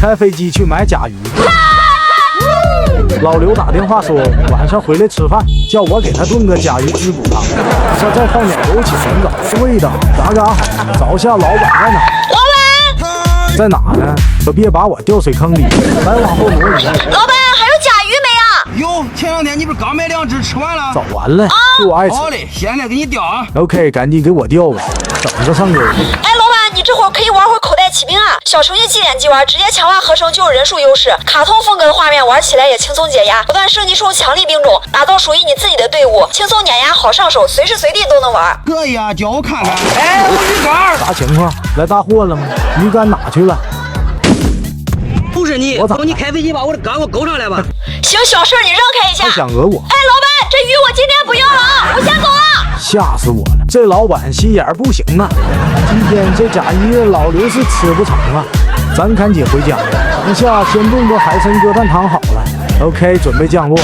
开飞机去买甲鱼。老刘打电话说晚上回来吃饭，叫我给他炖个甲鱼滋补汤，说再放点枸杞红枣，味道嘎嘎好。找下老板在哪？老板在哪呢？可别把我掉水坑里，来往后挪移。老板还有甲鱼没啊？哟，前两天你不是刚买2只吃完了？早完了，就我爱吃。好嘞，现在给你钓啊。OK， 赶紧给我钓吧，等着上钩。哎，老板，你这会儿可以玩会口袋骑兵啊！小程序7点击玩，直接强化合成就有人数优势，卡通风格的画面玩起来也轻松解压，不断升级出强力兵种，打造属于你自己的队伍，轻松碾压，好上手，随时随地都能玩。可以啊，叫我看看。哎，我鱼竿。啥情况？来大货了吗？鱼竿哪去了？不是你，我咋？你开飞机把我的竿给我勾上来吧。行，小事你让开一下。还想讹我？哎，老板，这鱼我今天不要了啊，我先走了。吓死我了！这老板心眼不行啊！今天这甲鱼老刘是吃不成了，咱赶紧回家。等下先炖个海参鸽蛋汤好了。OK， 准备降落。